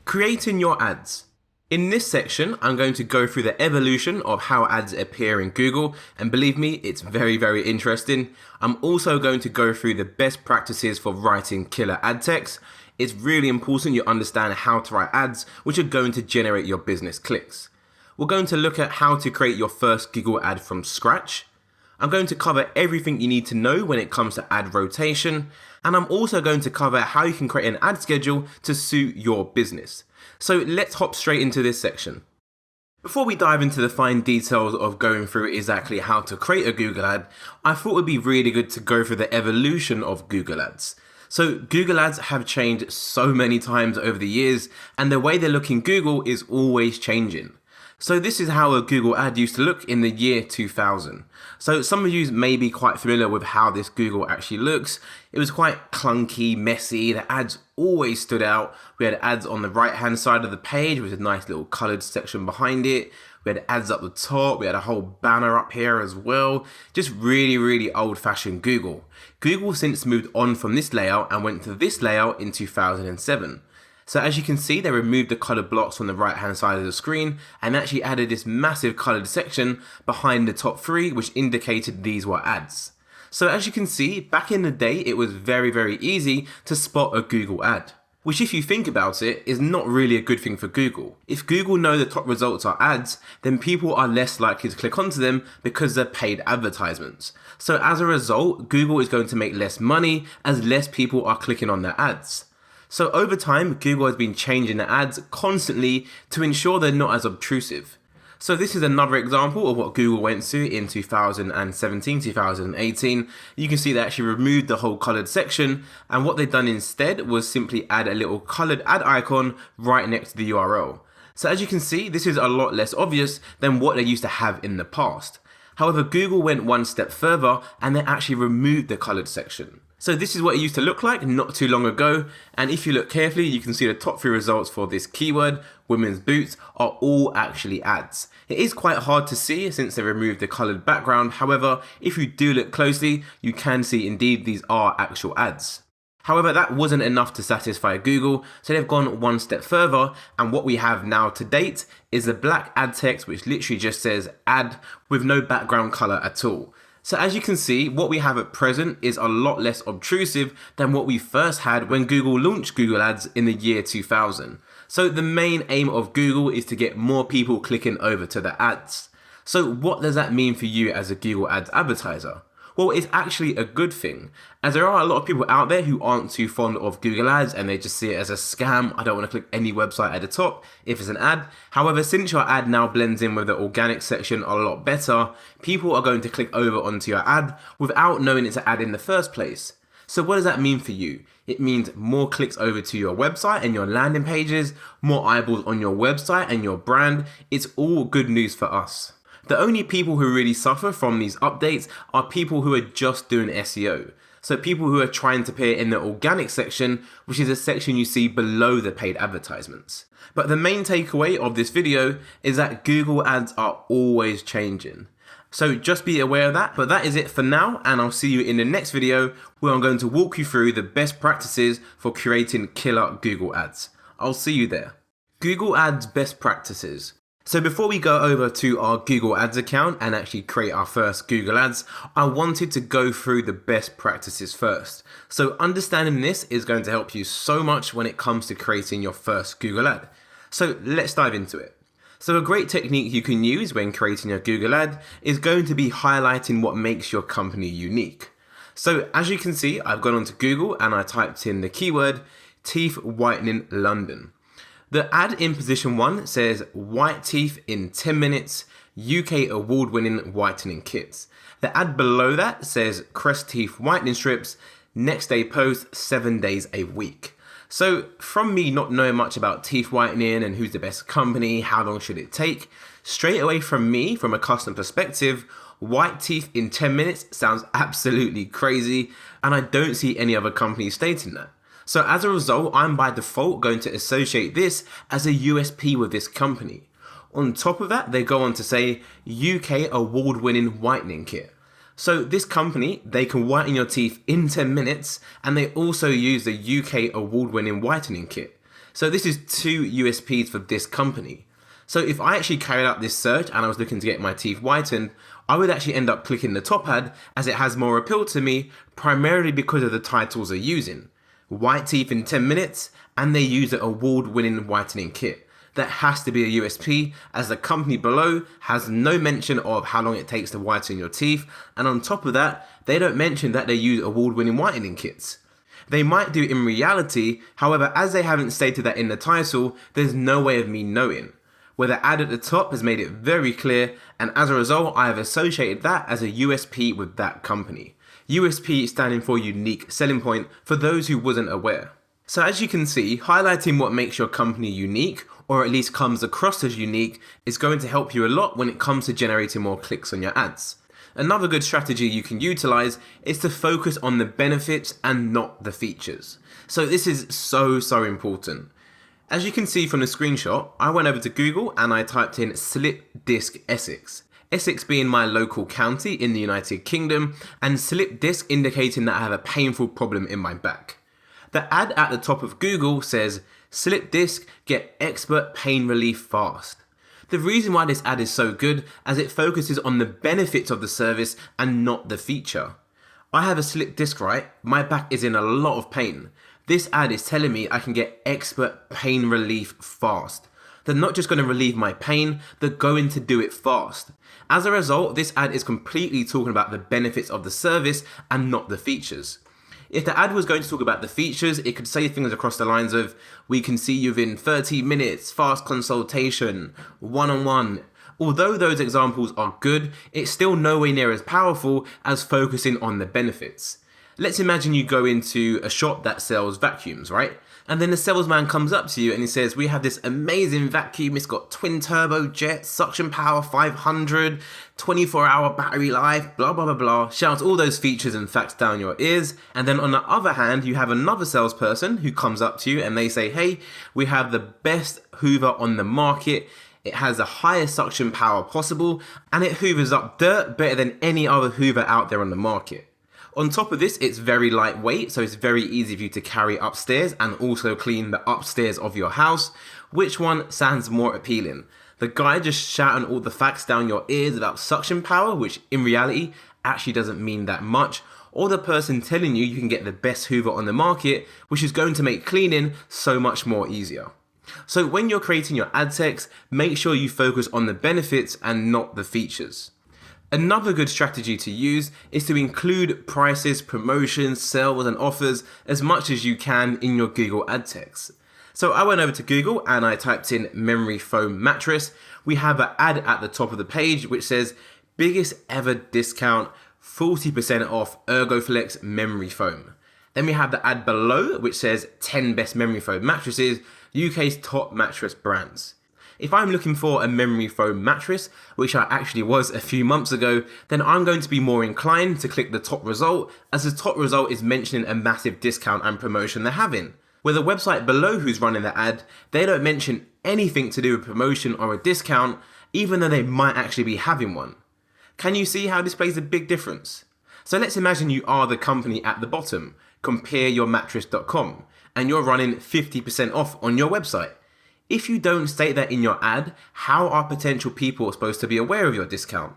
Creating your ads. In this section, I'm going to go through the evolution of how ads appear in Google, and believe me, it's very interesting. I'm also going to go through the best practices for writing killer ad text. It's really important you understand how to write ads which are going to generate your business clicks. We're going to look at how to create your first Google ad from scratch. I'm going to cover everything you need to know when it comes to ad rotation, and I'm also going to cover how you can create an ad schedule to suit your business. So let's hop straight into this section. Before we dive into the fine details of going through exactly how to create a Google ad, I thought it would be really good to go through the evolution of Google ads. So Google ads have changed so many times over the years, and the way they look in Google is always changing. So this is how a Google ad used to look in the year 2000. So some of you may be quite familiar with how this Google actually looks. It was quite clunky, messy, the ads always stood out. We had ads on the right hand side of the page with a nice little coloured section behind it. We had ads up the top, we had a whole banner up here as well. Just really old fashioned Google. Google since moved on from this layout and went to this layout in 2007. So as you can see, they removed the coloured blocks on the right hand side of the screen and actually added this massive coloured section behind the top three, which indicated these were ads. So as you can see, back in the day, it was very easy to spot a Google ad, which if you think about it, is not really a good thing for Google. If Google know the top results are ads, then people are less likely to click onto them because they're paid advertisements. So as a result, Google is going to make less money as less people are clicking on their ads. So over time, Google has been changing the ads constantly to ensure they're not as obtrusive. So this is another example of what Google went to in 2017, 2018. You can see they actually removed the whole colored section, and what they've done instead was simply add a little colored ad icon right next to the URL. So as you can see, this is a lot less obvious than what they used to have in the past. However, Google went one step further and they actually removed the colored section. So this is what it used to look like not too long ago, and if you look carefully you can see the top 3 results for this keyword, women's boots, are all actually ads. It is quite hard to see since they removed the coloured background, however if you do look closely you can see indeed these are actual ads. However, that wasn't enough to satisfy Google, so they've gone one step further, and what we have now to date is the black ad text which literally just says ad with no background colour at all. So as you can see, what we have at present is a lot less obtrusive than what we first had when Google launched Google Ads in the year 2000. So the main aim of Google is to get more people clicking over to the ads. So what does that mean for you as a Google Ads advertiser? Well, it's actually a good thing, as there are a lot of people out there who aren't too fond of Google Ads and they just see it as a scam. I don't want to click any website at the top if it's an ad. However, since your ad now blends in with the organic section a lot better, people are going to click over onto your ad without knowing it's an ad in the first place. So what does that mean for you? It means more clicks over to your website and your landing pages, more eyeballs on your website and your brand. It's all good news for us. The only people who really suffer from these updates are people who are just doing SEO. So people who are trying to appear in the organic section, which is a section you see below the paid advertisements. But the main takeaway of this video is that Google ads are always changing. So just be aware of that, but that is it for now, and I'll see you in the next video where I'm going to walk you through the best practices for creating killer Google ads. I'll see you there. Google Ads best practices. So before we go over to our Google Ads account and actually create our first Google Ads, I wanted to go through the best practices first. So understanding this is going to help you so much when it comes to creating your first Google Ad. So let's dive into it. So a great technique you can use when creating a Google Ad is going to be highlighting what makes your company unique. So as you can see, I've gone onto Google and I typed in the keyword teeth whitening London. The ad in position 1 says white teeth in 10 minutes, UK award-winning whitening kits. The ad below that says Crest teeth whitening strips, next day post, 7 days a week. So from me not knowing much about teeth whitening and who's the best company, how long should it take, straight away from me, from a customer perspective, white teeth in 10 minutes sounds absolutely crazy, and I don't see any other company stating that. So as a result, I'm by default going to associate this as a USP with this company. On top of that, they go on to say UK award-winning whitening kit. So this company, they can whiten your teeth in 10 minutes, and they also use the UK award-winning whitening kit. So this is 2 USPs for this company. So if I actually carried out this search and I was looking to get my teeth whitened, I would actually end up clicking the top ad as it has more appeal to me, primarily because of the titles they're using. White teeth in 10 minutes, and they use an award-winning whitening kit. That has to be a USP, as the company below has no mention of how long it takes to whiten your teeth, and on top of that, they don't mention that they use award-winning whitening kits. They might do in reality, however, as they haven't stated that in the title, there's no way of me knowing. Where the ad at the top has made it very clear, and as a result, I have associated that as a USP with that company. USP standing for unique selling point for those who wasn't aware. So as you can see, highlighting what makes your company unique, or at least comes across as unique, is going to help you a lot when it comes to generating more clicks on your ads. Another good strategy you can utilize is to focus on the benefits and not the features. So this is so important. As you can see from the screenshot, I went over to Google and I typed in slip disc Essex. Essex being my local county in the United Kingdom, and slip disc indicating that I have a painful problem in my back. The ad at the top of Google says, slip disc, get expert pain relief fast. The reason why this ad is so good, as it focuses on the benefits of the service and not the feature. I have a slip disc, right? My back is in a lot of pain. This ad is telling me I can get expert pain relief fast. They're not just going to relieve my pain, they're going to do it fast. As a result, this ad is completely talking about the benefits of the service and not the features. If the ad was going to talk about the features, it could say things across the lines of, we can see you within 30 minutes, fast consultation, one-on-one. Although those examples are good, it's still nowhere near as powerful as focusing on the benefits. Let's imagine you go into a shop that sells vacuums, right? And then the salesman comes up to you and he says, we have this amazing vacuum, it's got twin turbo jet, suction power 500, 24-hour battery life, blah, blah, blah, blah. Shouts all those features and facts down your ears. And then on the other hand, you have another salesperson who comes up to you and they say, hey, we have the best Hoover on the market. It has the highest suction power possible and it hoovers up dirt better than any other Hoover out there on the market. On top of this, it's very lightweight, so it's very easy for you to carry upstairs and also clean the upstairs of your house. Which one sounds more appealing? The guy just shouting all the facts down your ears about suction power, which in reality actually doesn't mean that much, or the person telling you you can get the best Hoover on the market, which is going to make cleaning so much more easier. So when you're creating your ad text, make sure you focus on the benefits and not the features. Another good strategy to use is to include prices, promotions, sales and offers as much as you can in your Google ad text. So I went over to Google and I typed in memory foam mattress. We have an ad at the top of the page which says biggest ever discount, 40% off ErgoFlex memory foam. Then we have the ad below which says 10 best memory foam mattresses, UK's top mattress brands. If I'm looking for a memory foam mattress, which I actually was a few months ago, then I'm going to be more inclined to click the top result, as the top result is mentioning a massive discount and promotion they're having. Where the website below who's running the ad, they don't mention anything to do with promotion or a discount, even though they might actually be having one. Can you see how this plays a big difference? So let's imagine you are the company at the bottom, compareyourmattress.com, and you're running 50% off on your website. If you don't state that in your ad, how are potential people supposed to be aware of your discount?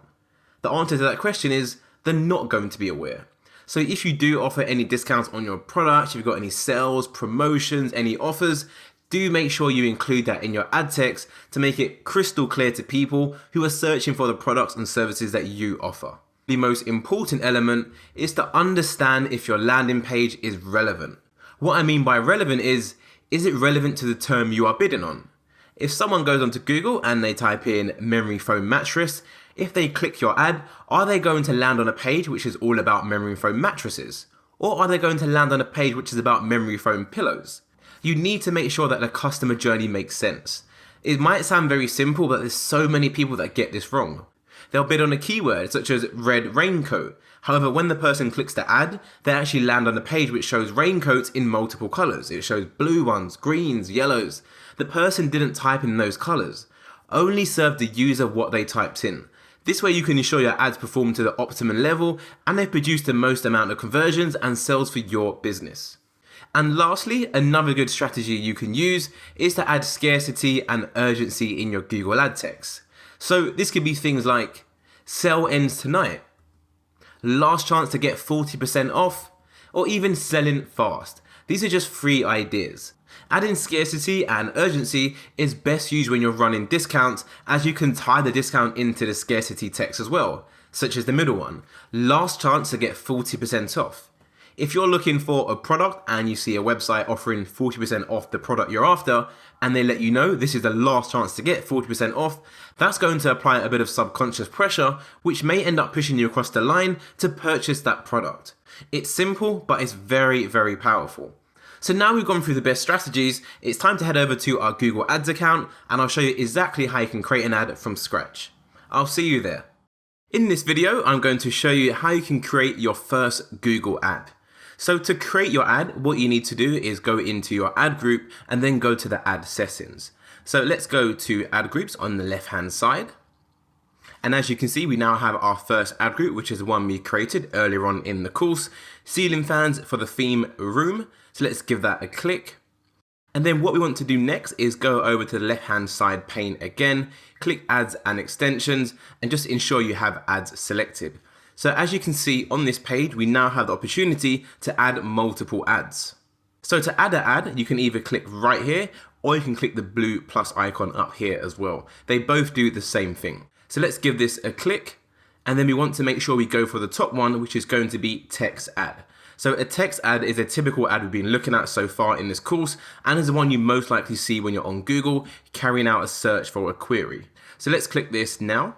The answer to that question is they're not going to be aware. So if you do offer any discounts on your products, if you've got any sales, promotions, any offers, do make sure you include that in your ad text to make it crystal clear to people who are searching for the products and services that you offer. The most important element is to understand if your landing page is relevant. What I mean by relevant is it relevant to the term you are bidding on? If someone goes onto Google and they type in memory foam mattress, if they click your ad, are they going to land on a page which is all about memory foam mattresses? Or are they going to land on a page which is about memory foam pillows? You need to make sure that the customer journey makes sense. It might sound very simple, but there's so many people that get this wrong. They'll bid on a keyword such as red raincoat. However, when the person clicks the ad, they actually land on a page which shows raincoats in multiple colours. It shows blue ones, greens, yellows. The person didn't type in those colours. Only serve the user what they typed in. This way you can ensure your ads perform to the optimum level and they produce the most amount of conversions and sales for your business. And lastly, another good strategy you can use is to add scarcity and urgency in your Google ad text. So this could be things like sale ends tonight, last chance to get 40% off, or even selling fast. These are just 3 ideas. Adding scarcity and urgency is best used when you're running discounts, as you can tie the discount into the scarcity text as well, such as the middle one, last chance to get 40% off. If you're looking for a product and you see a website offering 40% off the product you're after, and they let you know this is the last chance to get 40% off, that's going to apply a bit of subconscious pressure, which may end up pushing you across the line to purchase that product. It's simple, but it's very, very powerful. So now we've gone through the best strategies, it's time to head over to our Google Ads account, and I'll show you exactly how you can create an ad from scratch. I'll see you there. In this video, I'm going to show you how you can create your first Google ad. So to create your ad, what you need to do is go into your ad group and then go to the ad settings. So let's go to ad groups on the left hand side. And as you can see, we now have our first ad group, which is the one we created earlier on in the course, ceiling fans for the theme room. So let's give that a click. And then what we want to do next is go over to the left hand side pane again, click ads and extensions, and just ensure you have ads selected. So as you can see on this page, we now have the opportunity to add multiple ads. So to add an ad, you can either click right here, or you can click the blue plus icon up here as well. They both do the same thing. So let's give this a click, and then we want to make sure we go for the top one, which is going to be text ad. So a text ad is a typical ad we've been looking at so far in this course, and is the one you most likely see when you're on Google carrying out a search for a query. So let's click this now.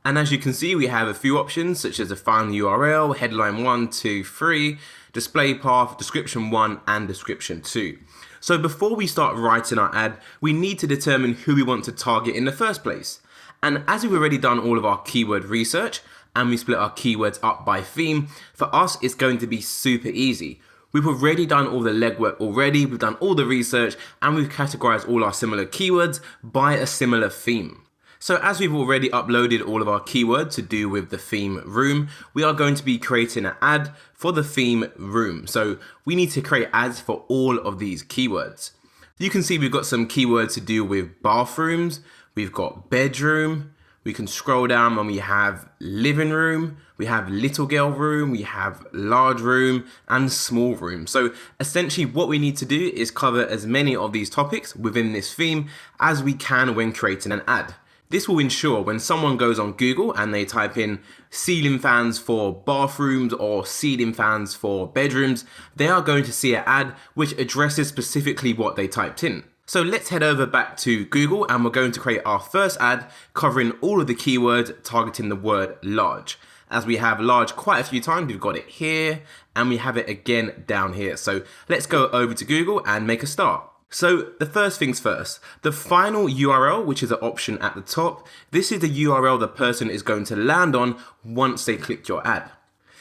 And as you can see, we have a few options such as a final URL, headline 1, 2, 3, display path, description 1, and description 2. So before we start writing our ad, we need to determine who we want to target in the first place. And as we've already done all of our keyword research, and we split our keywords up by theme, for us it's going to be super easy. We've already done all the legwork already, we've done all the research, and we've categorized all our similar keywords by a similar theme. So as we've already uploaded all of our keywords to do with the theme room, we are going to be creating an ad for the theme room. So we need to create ads for all of these keywords. You can see we've got some keywords to do with bathrooms, we've got bedroom, we can scroll down and we have living room, we have little girl room, we have large room and small room. So essentially what we need to do is cover as many of these topics within this theme as we can when creating an ad. This will ensure when someone goes on Google and they type in ceiling fans for bathrooms or ceiling fans for bedrooms, they are going to see an ad which addresses specifically what they typed in. So let's head over back to Google and we're going to create our first ad covering all of the keywords targeting the word large. As we have large quite a few times, we've got it here and we have it again down here. So let's go over to Google and make a start. So the first things first, the final URL, which is an option at the top, this is the URL the person is going to land on once they click your ad.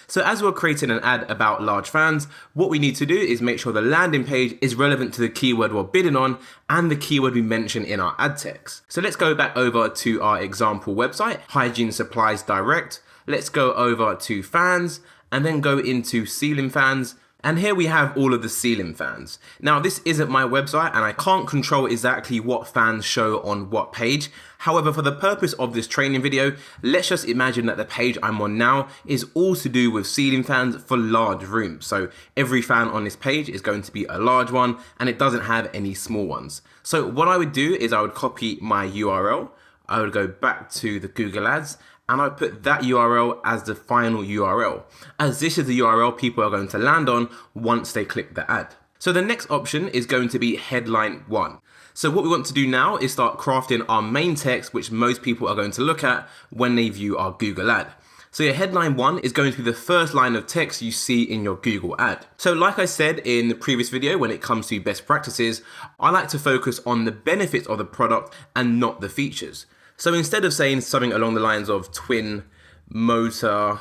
So as we're creating an ad about large fans, what we need to do is make sure the landing page is relevant to the keyword we're bidding on and the keyword we mention in our ad text. So let's go back over to our example website, Hygiene Supplies Direct. Let's go over to fans and then go into ceiling fans. And here we have all of the ceiling fans. Now this isn't my website and I can't control exactly what fans show on what page. However, for the purpose of this training video, let's just imagine that the page I'm on now is all to do with ceiling fans for large rooms. So every fan on this page is going to be a large one and it doesn't have any small ones. So what I would do is I would copy my URL. I would go back to the Google Ads and I put that URL as the final URL, as this is the URL people are going to land on once they click the ad. So the next option is going to be headline 1. So what we want to do now is start crafting our main text, which most people are going to look at when they view our Google ad. So your headline 1 is going to be the first line of text you see in your Google ad. So like I said in the previous video, when it comes to best practices, I like to focus on the benefits of the product and not the features. So instead of saying something along the lines of twin motor,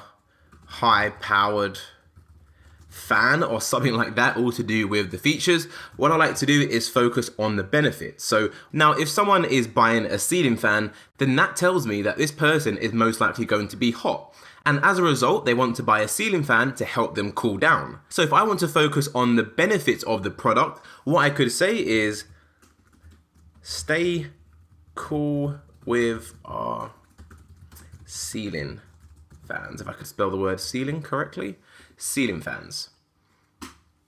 high powered fan or something like that, all to do with the features, what I like to do is focus on the benefits. So now if someone is buying a ceiling fan, then that tells me that this person is most likely going to be hot. And as a result, they want to buy a ceiling fan to help them cool down. So if I want to focus on the benefits of the product, what I could say is stay cool with our ceiling fans. If I could spell the word ceiling correctly, ceiling fans.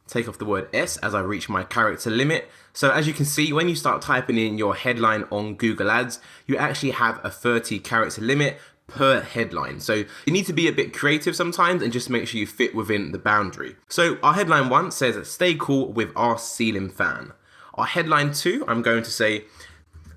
Take off the word S as I reach my character limit. So as you can see, when you start typing in your headline on Google Ads, you actually have a 30 character limit per headline. So you need to be a bit creative sometimes and just make sure you fit within the boundary. So our headline 1 says, stay cool with our ceiling fan. Our headline 2, I'm going to say,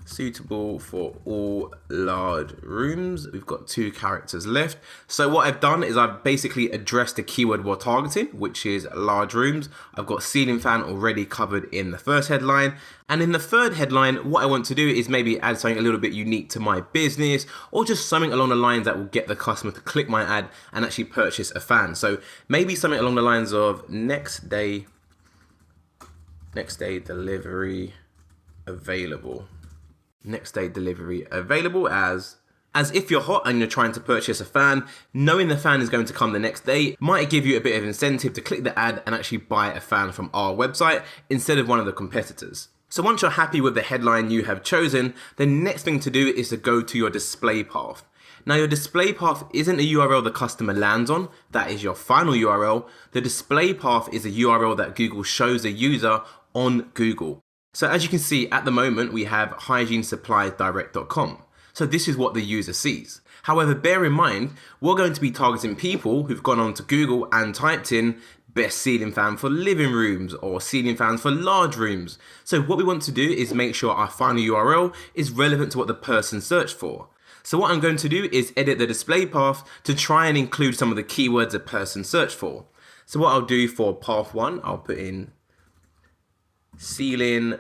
suitable for all large rooms. We've got 2 characters left. So what I've done is I've basically addressed the keyword we're targeting, which is large rooms. I've got ceiling fan already covered in the first headline. And in the third headline, what I want to do is maybe add something a little bit unique to my business, or just something along the lines that will get the customer to click my ad and actually purchase a fan. So maybe something along the lines of next day delivery available. Next day delivery available, as if you're hot and you're trying to purchase a fan, knowing the fan is going to come the next day might give you a bit of incentive to click the ad and actually buy a fan from our website instead of one of the competitors. So once you're happy with the headline you have chosen, the next thing to do is to go to your display path. Now your display path isn't a URL the customer lands on, that is your final URL. The display path is a URL that Google shows the user on Google. So as you can see at the moment, we have hygienesuppliesdirect.com. So this is what the user sees. However, bear in mind, we're going to be targeting people who've gone onto Google and typed in best ceiling fan for living rooms or ceiling fans for large rooms. So what we want to do is make sure our final URL is relevant to what the person searched for. So what I'm going to do is edit the display path to try and include some of the keywords a person searched for. So what I'll do for path 1, I'll put in ceiling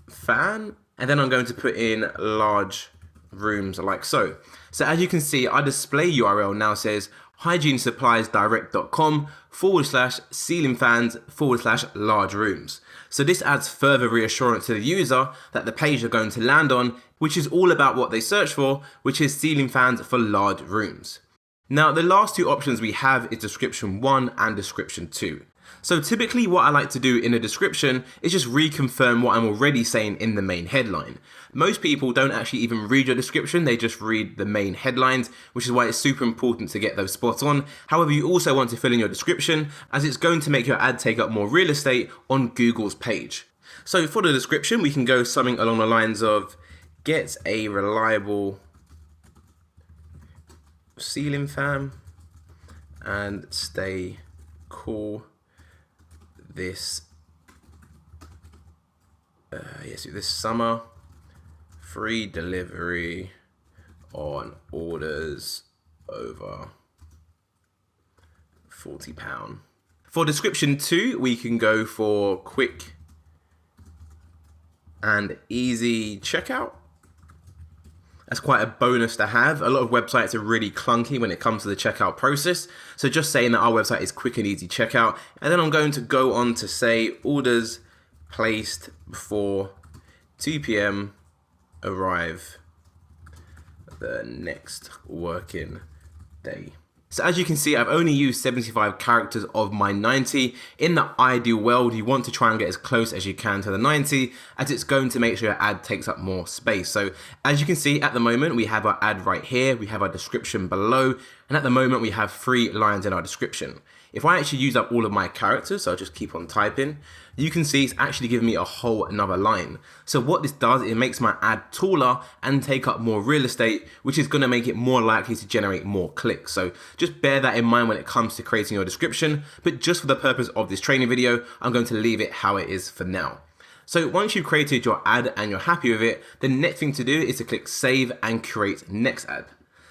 fan, and then I'm going to put in large rooms like so. So as you can see, our display URL now says hygienesuppliesdirect.com/ceiling fans/large rooms. So this adds further reassurance to the user that the page they're going to land on, which is all about what they search for, which is ceiling fans for large rooms. Now the last 2 options we have is description 1 and description 2. So typically what I like to do in a description is just reconfirm what I'm already saying in the main headline. Most people don't actually even read your description, they just read the main headlines, which is why it's super important to get those spot on. However, you also want to fill in your description as it's going to make your ad take up more real estate on Google's page. So for the description, we can go something along the lines of get a reliable ceiling fan and stay cool this summer. Free delivery on orders over £40. For description 2, we can go for quick and easy checkout. That's quite a bonus to have. A lot of websites are really clunky when it comes to the checkout process. So just saying that our website is quick and easy checkout. And then I'm going to go on to say orders placed before 2 p.m. arrive the next working day. So as you can see, I've only used 75 characters of my 90. In the ideal world, you want to try and get as close as you can to the 90, as it's going to make sure your ad takes up more space. So as you can see at the moment, we have our ad right here, we have our description below, and at the moment we have 3 lines in our description. If I actually use up all of my characters, so I'll just keep on typing, you can see it's actually giving me a whole another line. So what this does, it makes my ad taller and take up more real estate, which is going to make it more likely to generate more clicks. So just bear that in mind when it comes to creating your description, but just for the purpose of this training video, I'm going to leave it how it is for now. So once you've created your ad and you're happy with it, the next thing to do is to click save and create next ad.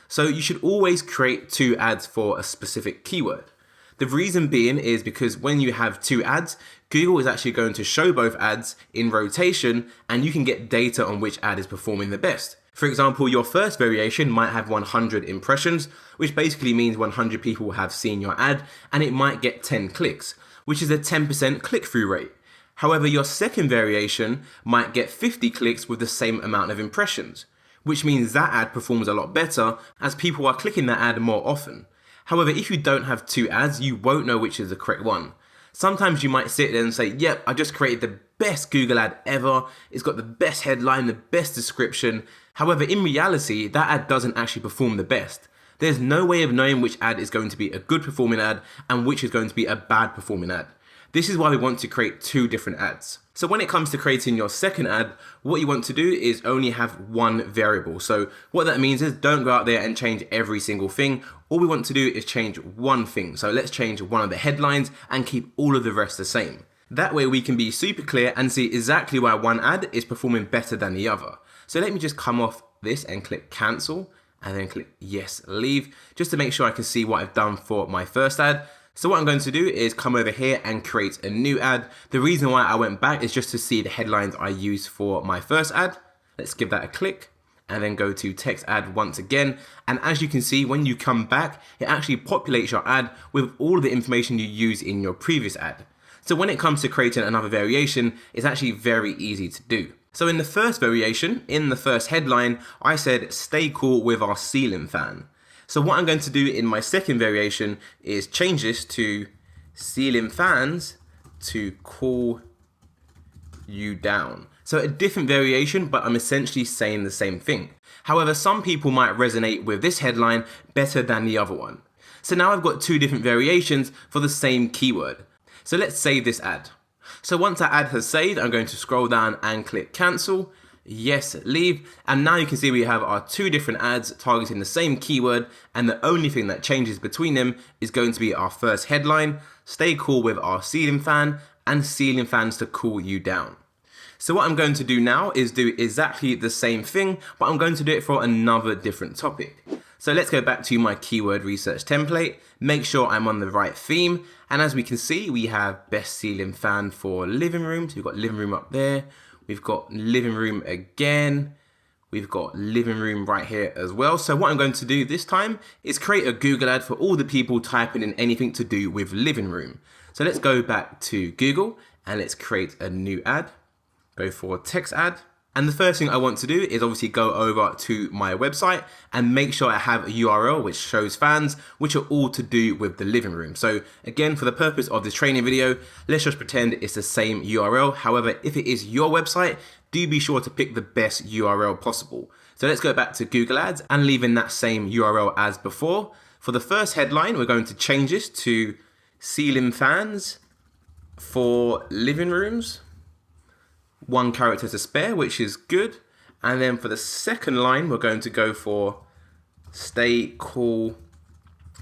So you should always create 2 ads for a specific keyword. The reason being is because when you have 2 ads, Google is actually going to show both ads in rotation and you can get data on which ad is performing the best. For example, your first variation might have 100 impressions, which basically means 100 people have seen your ad and it might get 10 clicks, which is a 10% click-through rate. However, your second variation might get 50 clicks with the same amount of impressions, which means that ad performs a lot better as people are clicking that ad more often. However, if you don't have two ads, you won't know which is the correct one. Sometimes you might sit there and say, yep, I just created the best Google ad ever. It's got the best headline, the best description. However, in reality, that ad doesn't actually perform the best. There's no way of knowing which ad is going to be a good performing ad and which is going to be a bad performing ad. This is why we want to create two different ads. So when it comes to creating your second ad, what you want to do is only have one variable. So what that means is don't go out there and change every single thing. All we want to do is change one thing. So let's change one of the headlines and keep all of the rest the same. That way we can be super clear and see exactly why one ad is performing better than the other. So let me just come off this and click cancel and then click yes, leave, just to make sure I can see what I've done for my first ad. So what I'm going to do is come over here and create a new ad. The reason why I went back is just to see the headlines I used for my first ad. Let's give that a click and then go to text ad once again. And as you can see, when you come back, it actually populates your ad with all of the information you use in your previous ad. So when it comes to creating another variation, it's actually very easy to do. So in the first variation, in the first headline, I said, stay cool with our ceiling fan. So what I'm going to do in my second variation is change this to ceiling fans to cool you down. So a different variation, but I'm essentially saying the same thing. However, some people might resonate with this headline better than the other one. So now I've got two different variations for the same keyword. So let's save this ad. So once that ad has saved, I'm going to scroll down and click cancel. Yes, leave. And now you can see we have our two different ads targeting the same keyword, and the only thing that changes between them is going to be our first headline, stay cool with our ceiling fan, and ceiling fans to cool you down. So what I'm going to do now is do exactly the same thing, but I'm going to do it for another different topic. So let's go back to my keyword research template, make sure I'm on the right theme, and as we can see, we have best ceiling fan for living room. So we've got living room up there. We've got living room again. We've got living room right here as well. So what I'm going to do this time is create a Google ad for all the people typing in anything to do with living room. So let's go back to Google and let's create a new ad. Go for text ad. And the first thing I want to do is obviously go over to my website and make sure I have a URL which shows fans, which are all to do with the living room. So again, for the purpose of this training video, let's just pretend it's the same URL. However, if it is your website, do be sure to pick the best URL possible. So let's go back to Google Ads and leave in that same URL as before. For the first headline, we're going to change this to ceiling fans for living rooms. One character to spare, which is good. And then for the second line, we're going to go for stay cool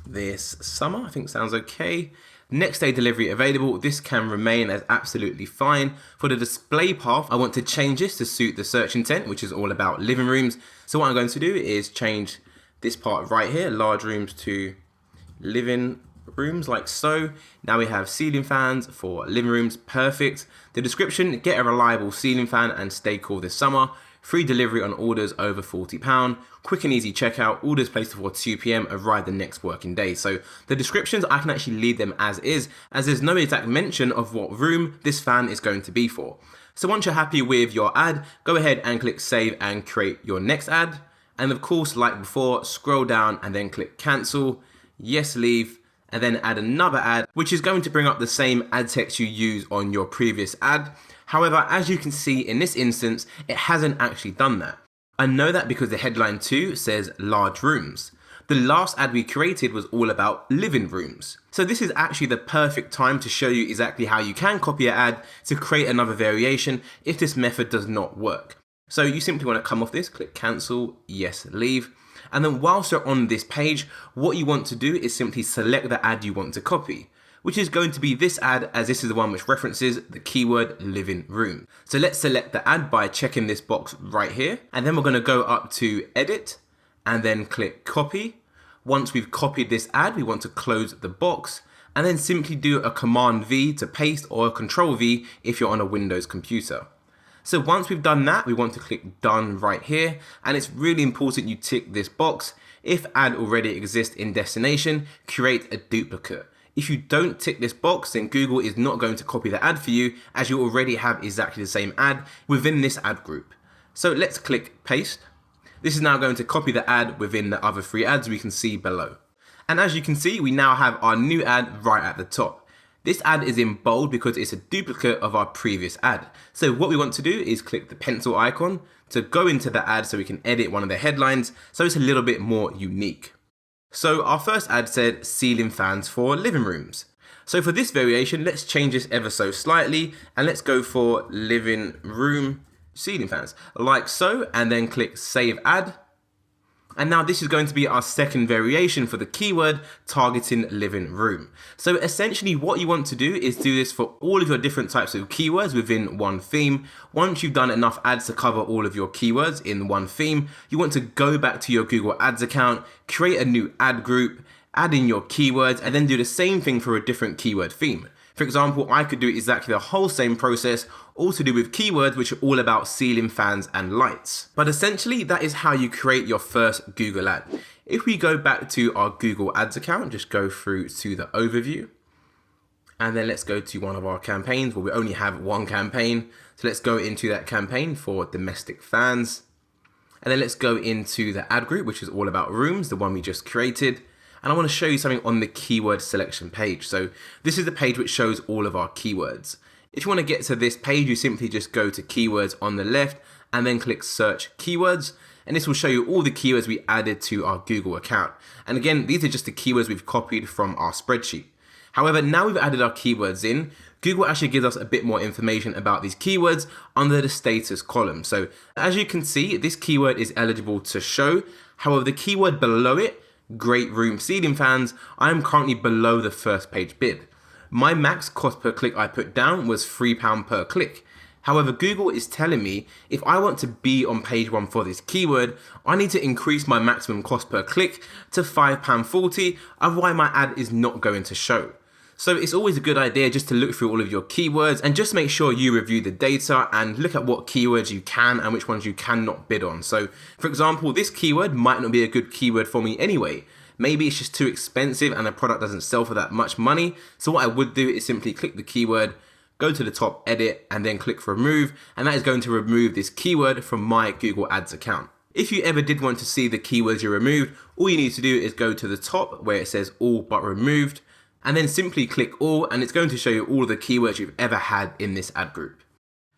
this summer. I think sounds okay. Next day delivery available. This can remain as absolutely fine. For the display path, I want to change this to suit the search intent, which is all about living rooms. So what I'm going to do is change this part right here, large rooms to living rooms like so. Now we have ceiling fans for living rooms, perfect. The description, get a reliable ceiling fan and stay cool this summer. Free delivery on orders over £40. Quick and easy checkout, orders placed before 2 p.m, arrive the next working day. So the descriptions, I can actually leave them as is, as there's no exact mention of what room this fan is going to be for. So once you're happy with your ad, go ahead and click save and create your next ad. And of course, like before, scroll down and then click cancel, yes, leave, and then add another ad, which is going to bring up the same ad text you use on your previous ad. However, as you can see in this instance, it hasn't actually done that. I know that because the headline 2 says large rooms. The last ad we created was all about living rooms. So this is actually the perfect time to show you exactly how you can copy an ad to create another variation if this method does not work. So you simply want to come off this, click cancel, yes, leave. And then whilst you're on this page, what you want to do is simply select the ad you want to copy, which is going to be this ad, as this is the one which references the keyword living room. So let's select the ad by checking this box right here. And then we're going to go up to edit and then click copy. Once we've copied this ad, we want to close the box and then simply do a Command V to paste or a Control V if you're on a Windows computer. So once we've done that, we want to click done right here. And it's really important you tick this box. If ad already exists in destination, create a duplicate. If you don't tick this box, then Google is not going to copy the ad for you, as you already have exactly the same ad within this ad group. So let's click paste. This is now going to copy the ad within the other 3 ads we can see below. And as you can see, we now have our new ad right at the top. This ad is in bold because it's a duplicate of our previous ad. So what we want to do is click the pencil icon to go into the ad so we can edit one of the headlines so it's a little bit more unique. So our first ad said ceiling fans for living rooms. So for this variation, let's change this ever so slightly and let's go for living room ceiling fans, like so, and then click save ad. And now this is going to be our second variation for the keyword targeting living room. So essentially what you want to do is do this for all of your different types of keywords within one theme. Once you've done enough ads to cover all of your keywords in one theme, you want to go back to your Google Ads account, create a new ad group, add in your keywords, and then do the same thing for a different keyword theme. For example, I could do exactly the whole same process, all to do with keywords which are all about ceiling fans and lights. But essentially, that is how you create your first Google ad. If we go back to our Google Ads account, just go through to the overview, and then let's go to one of our campaigns. Well, we only have one campaign, so let's go into that campaign for domestic fans. And then let's go into the ad group, which is all about rooms, the one we just created. And I want to show you something on the keyword selection page. So this is the page which shows all of our keywords. If you want to get to this page, you simply just go to keywords on the left and then click search keywords. And this will show you all the keywords we added to our Google account. And again, these are just the keywords we've copied from our spreadsheet. However, now we've added our keywords in, Google actually gives us a bit more information about these keywords under the status column. So as you can see, this keyword is eligible to show. However, the keyword below it, great room ceiling fans, I am currently below the first page bid. My max cost per click I put down was £3 per click. However, Google is telling me if I want to be on page 1 for this keyword, I need to increase my maximum cost per click to £5.40, otherwise my ad is not going to show. So it's always a good idea just to look through all of your keywords and just make sure you review the data and look at what keywords you can and which ones you cannot bid on. So for example, this keyword might not be a good keyword for me anyway. Maybe it's just too expensive and the product doesn't sell for that much money. So what I would do is simply click the keyword, go to the top, edit, and then click remove. And that is going to remove this keyword from my Google Ads account. If you ever did want to see the keywords you removed, all you need to do is go to the top where it says all but removed, and then simply click all, and it's going to show you all of the keywords you've ever had in this ad group.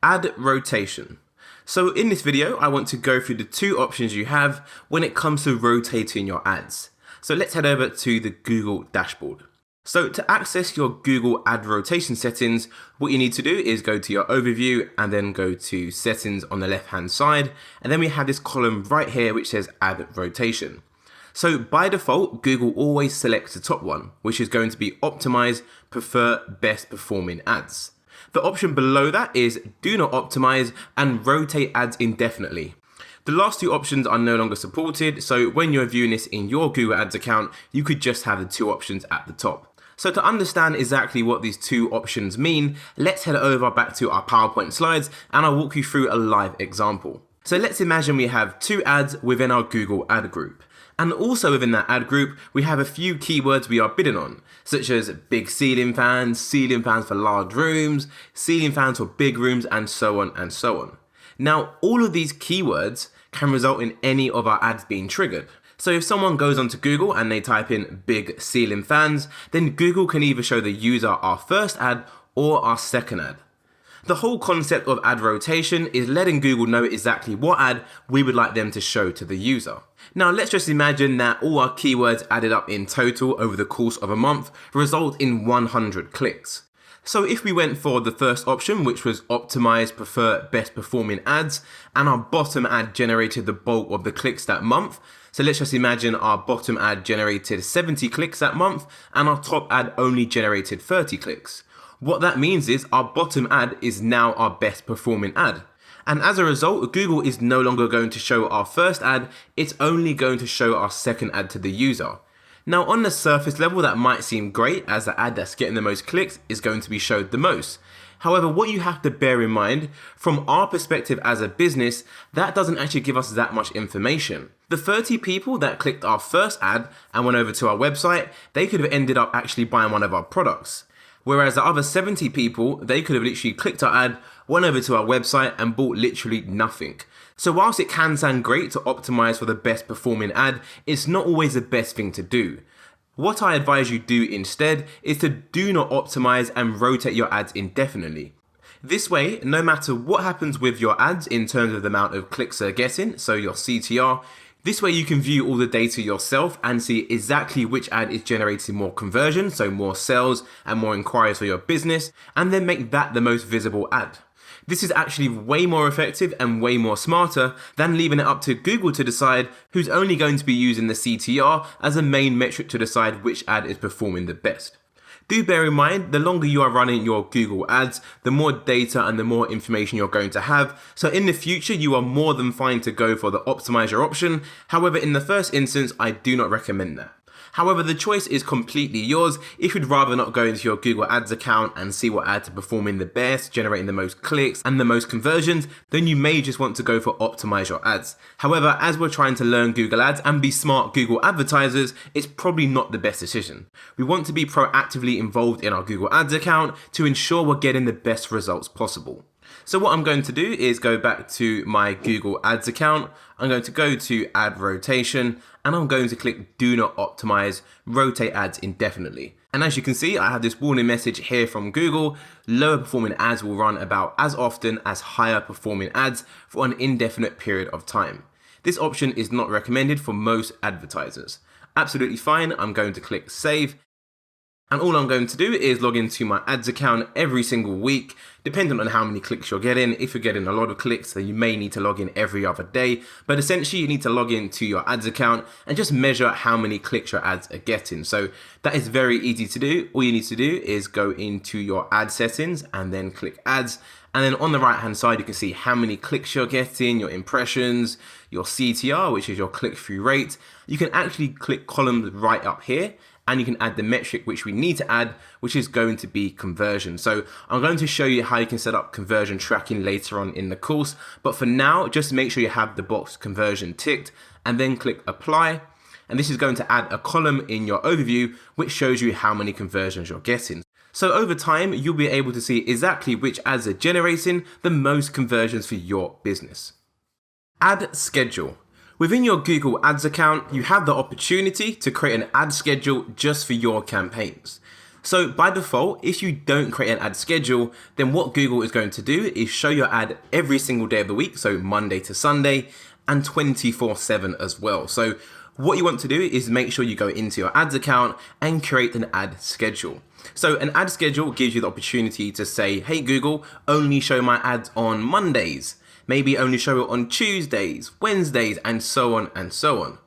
Ad rotation. So in this video, I want to go through the two options you have when it comes to rotating your ads. So let's head over to the Google dashboard. So to access your Google ad rotation settings, what you need to do is go to your overview and then go to settings on the left hand side. And then we have this column right here which says ad rotation. So by default, Google always selects the top one, which is going to be optimize, prefer best performing ads. The option below that is do not optimize and rotate ads indefinitely. The last two options are no longer supported, so when you're viewing this in your Google Ads account, you could just have the two options at the top. So to understand exactly what these two options mean, let's head over back to our PowerPoint slides and I'll walk you through a live example. So let's imagine we have two ads within our Google ad group. And also within that ad group, we have a few keywords we are bidding on, such as big ceiling fans for large rooms, ceiling fans for big rooms, and so on and so on. Now, all of these keywords can result in any of our ads being triggered. So if someone goes onto Google and they type in big ceiling fans, then Google can either show the user our first ad or our second ad. The whole concept of ad rotation is letting Google know exactly what ad we would like them to show to the user. Now let's just imagine that all our keywords added up in total over the course of a month result in 100 clicks. So if we went for the first option, which was optimize, prefer best performing ads, and our bottom ad generated the bulk of the clicks that month. So let's just imagine our bottom ad generated 70 clicks that month and our top ad only generated 30 clicks. What that means is our bottom ad is now our best performing ad. And as a result, Google is no longer going to show our first ad, it's only going to show our second ad to the user. Now on the surface level that might seem great as the ad that's getting the most clicks is going to be showed the most. However, what you have to bear in mind, from our perspective as a business, that doesn't actually give us that much information. The 30 people that clicked our first ad and went over to our website, they could have ended up actually buying one of our products. Whereas the other 70 people, they could have literally clicked our ad, went over to our website and bought literally nothing. So whilst it can sound great to optimize for the best performing ad, it's not always the best thing to do. What I advise you do instead is to do not optimize and rotate your ads indefinitely. This way, no matter what happens with your ads in terms of the amount of clicks they're getting, so your CTR, this way you can view all the data yourself and see exactly which ad is generating more conversion, so more sales and more inquiries for your business, and then make that the most visible ad. This is actually way more effective and way more smarter than leaving it up to Google to decide who's only going to be using the CTR as a main metric to decide which ad is performing the best. Do bear in mind, the longer you are running your Google ads, the more data and the more information you're going to have. So in the future, you are more than fine to go for the optimizer option. However, in the first instance, I do not recommend that. However, the choice is completely yours. If you'd rather not go into your Google Ads account and see what ads are performing the best, generating the most clicks and the most conversions, then you may just want to go for optimize your ads. However, as we're trying to learn Google Ads and be smart Google advertisers, it's probably not the best decision. We want to be proactively involved in our Google Ads account to ensure we're getting the best results possible. So what I'm going to do is go back to my Google Ads account. I'm going to go to Ad Rotation and I'm going to click Do Not Optimize, Rotate Ads Indefinitely. And as you can see, I have this warning message here from Google. Lower performing ads will run about as often as higher performing ads for an indefinite period of time. This option is not recommended for most advertisers. Absolutely fine. I'm going to click Save. And all I'm going to do is log into my ads account every single week, depending on how many clicks you're getting. If you're getting a lot of clicks, then you may need to log in every other day. But essentially, you need to log into your ads account and just measure how many clicks your ads are getting. So that is very easy to do. All you need to do is go into your ad settings and then click ads. And then on the right hand side, you can see how many clicks you're getting, your impressions, your CTR, which is your click-through rate. You can actually click columns right up here, and you can add the metric which we need to add, which is going to be conversion. So I'm going to show you how you can set up conversion tracking later on in the course. But for now, just make sure you have the box conversion ticked and then click apply. And this is going to add a column in your overview, which shows you how many conversions you're getting. So over time, you'll be able to see exactly which ads are generating the most conversions for your business. Ad schedule. Within your Google Ads account, you have the opportunity to create an ad schedule just for your campaigns. So by default, if you don't create an ad schedule, then what Google is going to do is show your ad every single day of the week, so Monday to Sunday, and 24/7 as well. So what you want to do is make sure you go into your ads account and create an ad schedule. So an ad schedule gives you the opportunity to say, hey Google, only show my ads on Mondays. Maybe only show it on Tuesdays, Wednesdays, and so on and so on.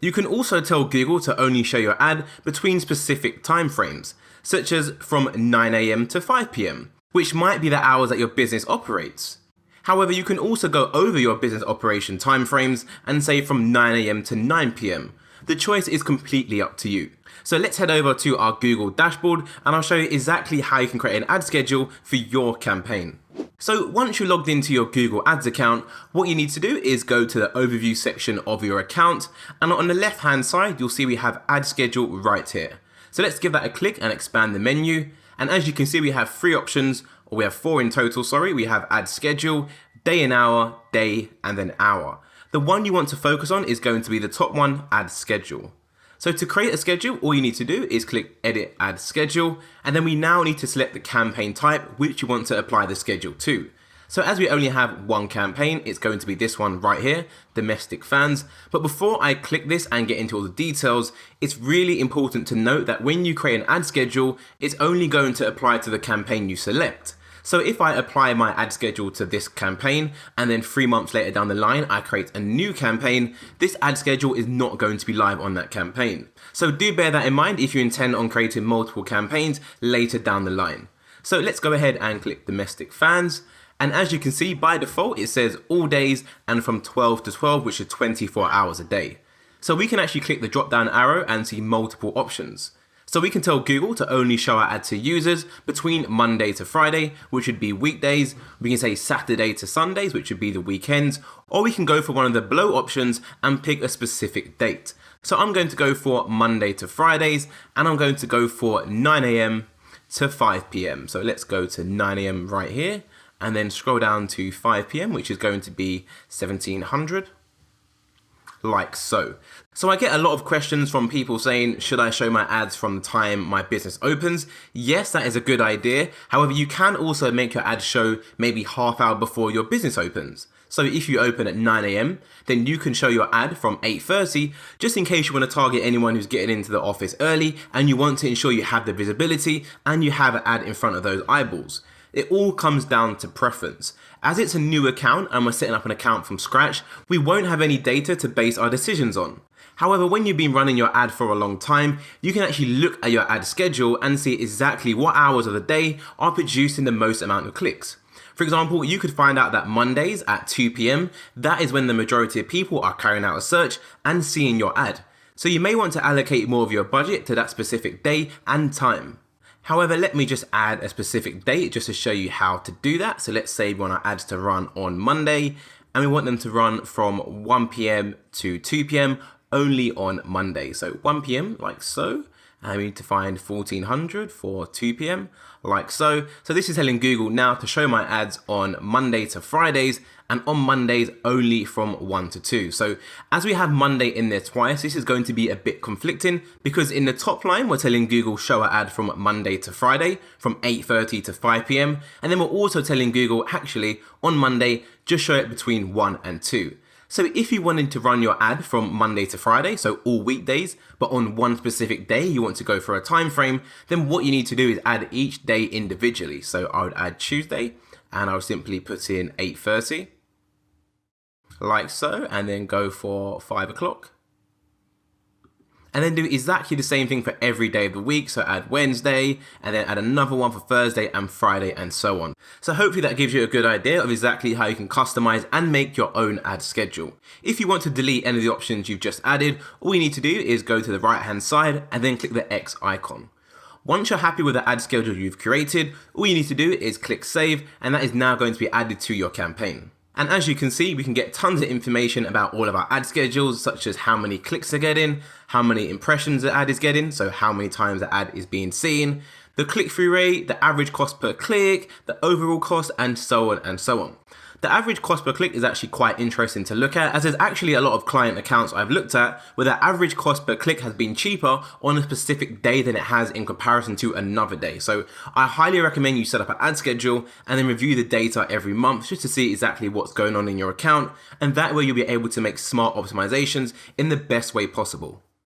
You can also tell Google to only show your ad between specific timeframes, such as from 9 a.m. to 5 p.m., which might be the hours that your business operates. However, you can also go over your business operation timeframes and say from 9 a.m. to 9 p.m. The choice is completely up to you. So let's head over to our Google dashboard and I'll show you exactly how you can create an ad schedule for your campaign. So once you're logged into your Google Ads account, what you need to do is go to the overview section of your account, and on the left hand side you'll see we have ad schedule right here. So let's give that a click and expand the menu, and as you can see we have three options, or we have four in total, sorry. We have ad schedule, day and hour, day, and then hour. The one you want to focus on is going to be the top one, ad schedule. So to create a schedule, all you need to do is click edit ad schedule, and then we now need to select the campaign type which you want to apply the schedule to. So as we only have one campaign, it's going to be this one right here, domestic fans. But before I click this and get into all the details, it's really important to note that when you create an ad schedule, it's only going to apply to the campaign you select. So if I apply my ad schedule to this campaign and then 3 months later down the line I create a new campaign, this ad schedule is not going to be live on that campaign. So do bear that in mind if you intend on creating multiple campaigns later down the line. So let's go ahead and click domestic fans, and as you can see by default it says all days and from 12 to 12, which is 24 hours a day. So we can actually click the drop down arrow and see multiple options. So we can tell Google to only show our ad to users between Monday to Friday, which would be weekdays. We can say Saturday to Sundays, which would be the weekends, or we can go for one of the below options and pick a specific date. So I'm going to go for Monday to Fridays, and I'm going to go for 9 a.m. to 5 p.m. So let's go to 9 a.m. right here, and then scroll down to 5 p.m., which is going to be 1700. like so. So I get a lot of questions from people saying, should I show my ads from the time my business opens? Yes, that is a good idea. However, you can also make your ads show maybe half hour before your business opens. So if you open at 9 a.m, then you can show your ad from 8:30, just in case you want to target anyone who's getting into the office early and you want to ensure you have the visibility and you have an ad in front of those eyeballs. It all comes down to preference. As it's a new account and we're setting up an account from scratch, we won't have any data to base our decisions on. However, when you've been running your ad for a long time, you can actually look at your ad schedule and see exactly what hours of the day are producing the most amount of clicks. For example, you could find out that Mondays at 2 p.m, that is when the majority of people are carrying out a search and seeing your ad. So you may want to allocate more of your budget to that specific day and time. However, let me just add a specific date just to show you how to do that. So let's say we want our ads to run on Monday and we want them to run from 1 p.m. to 2 p.m. only on Monday. So 1 p.m. like so. And we need to find 1400 for 2 p.m. like so. So this is telling Google now to show my ads on Monday to Fridays and on Mondays only from 1 to 2. So as we have Monday in there twice, this is going to be a bit conflicting because in the top line, we're telling Google show our ad from Monday to Friday from 8:30 to 5 p.m. And then we're also telling Google actually on Monday, just show it between 1 and 2. So if you wanted to run your ad from Monday to Friday, so all weekdays, but on one specific day you want to go for a time frame, then what you need to do is add each day individually. So I would add Tuesday and I would simply put in 8:30 like so, and then go for 5 o'clock. And then do exactly the same thing for every day of the week. So add Wednesday and then add another one for Thursday and Friday and so on. So hopefully that gives you a good idea of exactly how you can customize and make your own ad schedule. If you want to delete any of the options you've just added, all you need to do is go to the right hand side and then click the X icon. Once you're happy with the ad schedule you've created, all you need to do is click save and that is now going to be added to your campaign. And as you can see, we can get tons of information about all of our ad schedules, such as how many clicks they're getting, how many impressions the ad is getting, so how many times the ad is being seen, the click-through rate, the average cost per click, the overall cost, and so on and so on. The average cost per click is actually quite interesting to look at, as there's actually a lot of client accounts I've looked at where the average cost per click has been cheaper on a specific day than it has in comparison to another day. So I highly recommend you set up an ad schedule and then review the data every month just to see exactly what's going on in your account, and that way you'll be able to make smart optimizations in the best way possible.